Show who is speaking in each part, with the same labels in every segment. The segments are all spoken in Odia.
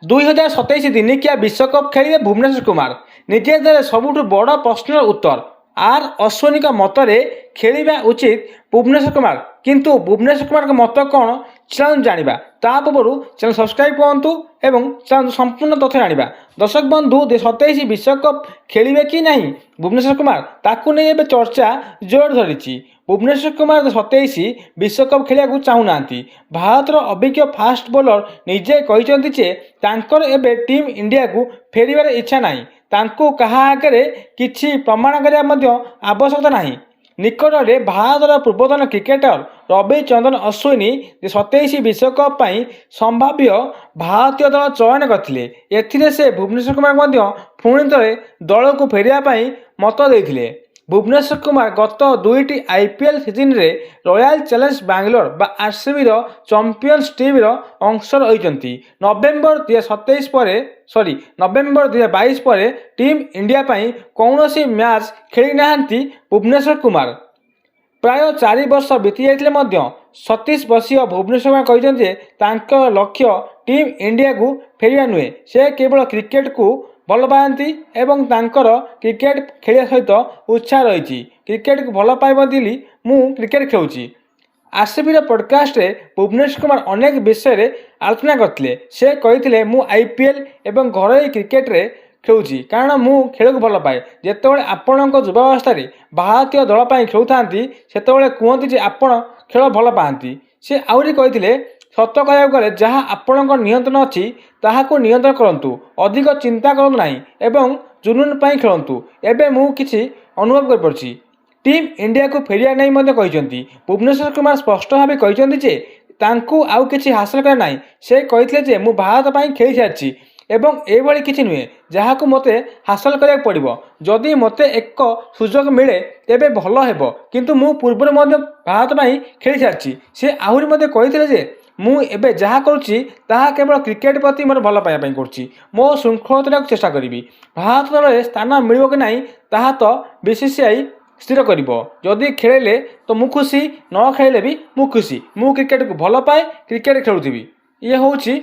Speaker 1: 2027 ଦିନିକିଆ ବିଶ୍ୱକପ୍ ଖେଳିବେ ଭୁବନେଶ୍ୱର କୁମାର। ନିଜେ ଦେଲେ ସବୁଠୁ ବଡ଼ ପ୍ରଶ୍ନର ଉତ୍ତର। ଆର୍ ଅଶ୍ୱିନୀଙ୍କ ମତରେ ଖେଳିବା ଉଚିତ ଭୁବନେଶ୍ୱର କୁମାର, କିନ୍ତୁ ଭୁବନେଶ୍ୱର କୁମାରଙ୍କ ମତ କ'ଣ ଚାଲନ୍ତୁ ଜାଣିବା। ତା ପୂର୍ବରୁ ଚ୍ୟାନେଲ୍ ସବସ୍କ୍ରାଇବ୍ କରନ୍ତୁ ଏବଂ ଚାଲନ୍ତୁ ସମ୍ପୂର୍ଣ୍ଣ ତଥ୍ୟ ଜାଣିବା। ଦର୍ଶକ ବନ୍ଧୁ, 2027 ବିଶ୍ୱକପ୍ ଖେଳିବେ କି ନାହିଁ ଭୁବନେଶ୍ୱର କୁମାର, ତାକୁ ନେଇ ଏବେ ଚର୍ଚ୍ଚା ଜୋର ଧରିଛି। ଭୁବନେଶ୍ୱର କୁମାର 2027 ବିଶ୍ୱକପ୍ ଖେଳିବାକୁ ଚାହୁଁନାହାନ୍ତି। ଭାରତର ଅଭିଜ୍ଞ ଫାଷ୍ଟ ବୋଲର ନିଜେ କହିଛନ୍ତି ଯେ ତାଙ୍କର ଏବେ ଟିମ୍ ଇଣ୍ଡିଆକୁ ଫେରିବାର ଇଚ୍ଛା ନାହିଁ। ତାଙ୍କୁ କାହା ଆଗରେ କିଛି ପ୍ରମାଣ କରିବା ମଧ୍ୟ ଆବଶ୍ୟକତା ନାହିଁ। ନିକଟରେ ଭାରତର ପୂର୍ବତନ କ୍ରିକେଟର ରବିଚନ୍ଦ୍ରନ ଅଶ୍ୱିନୀ 2027 ବିଶ୍ୱକପ୍ ପାଇଁ ସମ୍ଭାବ୍ୟ ଭାରତୀୟ ଦଳ ଚୟନ କରିଥିଲେ। ଏଥିରେ ସେ ଭୁବନେଶ୍ୱର କୁମାର ମଧ୍ୟ ପୁଣି ଥରେ ଦଳକୁ ଫେରିବା ପାଇଁ ମତ ଦେଇଥିଲେ। ଭୁବନେଶ୍ୱର କୁମାର ଗତ 2ଟି IPL ସିଜନରେ ରୟାଲ ଚ୍ୟାଲେଞ୍ଜ ବାଙ୍ଗାଲୋର ବା RCBର ଚାମ୍ପିୟନ୍ସ ଟିମ୍ର ଅଂଶ ରହିଛନ୍ତି। ନଭେମ୍ବର 2022 ପରେ ଟିମ୍ ଇଣ୍ଡିଆ ପାଇଁ କୌଣସି ମ୍ୟାଚ୍ ଖେଳି ନାହାନ୍ତି ଭୁବନେଶ୍ୱର କୁମାର। ପ୍ରାୟ 4 ବର୍ଷ ବିତି ଯାଇଥିଲେ ମଧ୍ୟ 36 ବର୍ଷୀୟ ଭୁବନେଶ୍ୱର କୁମାର କହିଛନ୍ତି ଯେ ତାଙ୍କ ଲକ୍ଷ୍ୟ ଟିମ୍ ଇଣ୍ଡିଆକୁ ଫେରିବା ନୁହେଁ। ସେ କେବଳ କ୍ରିକେଟକୁ ଭଲ ପାଆନ୍ତି ଏବଂ ତାଙ୍କର କ୍ରିକେଟ ଖେଳିବା ସହିତ ଉତ୍ସାହ ରହିଛି। କ୍ରିକେଟକୁ ଭଲ ପାଇବା ବୋଲି ମୁଁ କ୍ରିକେଟ ଖେଳୁଛି। RCBର ପଡକାଷ୍ଟରେ ଭୁବନେଶ୍ୱର କୁମାର ଅନେକ ବିଷୟରେ ଆଲୋଚନା କରିଥିଲେ। ସେ କହିଥିଲେ, ମୁଁ IPL ଏବଂ ଘରୋଇ କ୍ରିକେଟରେ ଖେଳୁଛି କାରଣ ମୁଁ ଖେଳକୁ ଭଲ ପାଏ। ଯେତେବେଳେ ଆପଣଙ୍କ ଯୁବାବସ୍ଥାରେ ଭାରତୀୟ ଦଳ ପାଇଁ ଖେଳୁଥାନ୍ତି ସେତେବେଳେ କୁହନ୍ତି ଯେ ଆପଣ ଖେଳ ଭଲ ପାଆନ୍ତି। ସେ ଆହୁରି କହିଥିଲେ, ସତ କହିବାକୁ ଗଲେ ଯାହା ଆପଣଙ୍କ ନିୟନ୍ତ୍ରଣ ଅଛି ତାହାକୁ ନିୟନ୍ତ୍ରଣ କରନ୍ତୁ, ଅଧିକ ଚିନ୍ତା କରନ୍ତୁ ନାହିଁ ଏବଂ ଜୁନୁନ ପାଇଁ ଖେଳନ୍ତୁ। ଏବେ ମୁଁ କିଛି ଅନୁଭବ କରିପାରୁଛି। ଟିମ୍ ଇଣ୍ଡିଆକୁ ଫେରିବା ନେଇ ମଧ୍ୟ କହିଛନ୍ତି। ଭୁବନେଶ୍ୱର କୁମାର ସ୍ପଷ୍ଟ ଭାବେ କହିଛନ୍ତି ଯେ ତାଙ୍କୁ ଆଉ କିଛି ହାସଲ କରିବା ନାହିଁ। ସେ କହିଥିଲେ ଯେ ମୁଁ ଭାରତ ପାଇଁ ଖେଳି ସାରିଛି ଏବଂ ଏଭଳି କିଛି ନୁହେଁ ଯାହାକୁ ମୋତେ ହାସଲ କରିବାକୁ ପଡ଼ିବ। ଯଦି ମୋତେ ଏକ ସୁଯୋଗ ମିଳେ ତେବେ ଭଲ ହେବ, କିନ୍ତୁ ମୁଁ ପୂର୍ବରୁ ମଧ୍ୟ ଭାରତ ପାଇଁ ଖେଳି ସାରିଛି। ସେ ଆହୁରି ମଧ୍ୟ କହିଥିଲେ ଯେ ମୁଁ ଏବେ ଯାହା କରୁଛି ତାହା କେବଳ କ୍ରିକେଟ ପ୍ରତି ମୋର ଭଲ ପାଇବା ପାଇଁ କରୁଛି। ମୋ ଶୃଙ୍ଖଳତା ନେବାକୁ ଚେଷ୍ଟା କରିବି। ଭାରତ ଦଳରେ ସ୍ଥାନ ମିଳିବ କି ନାହିଁ ତାହା ତ BCCI ସ୍ଥିର କରିବ। ଯଦି ଖେଳିଲେ ତ ମୁଁ ଖୁସି, ନ ଖେଳିଲେ ବି ମୁଁ ଖୁସି। ମୁଁ କ୍ରିକେଟକୁ ଭଲ ପାଏ, କ୍ରିକେଟ ଖେଳୁଥିବି। ଇଏ ହେଉଛି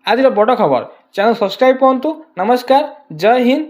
Speaker 1: ଆଜିର ବଡ଼ ଖବର। ଚ୍ୟାନେଲ୍ ସବସ୍କ୍ରାଇବ୍ କରନ୍ତୁ। ନମସ୍କାର, ଜୟ ହିନ୍ଦ।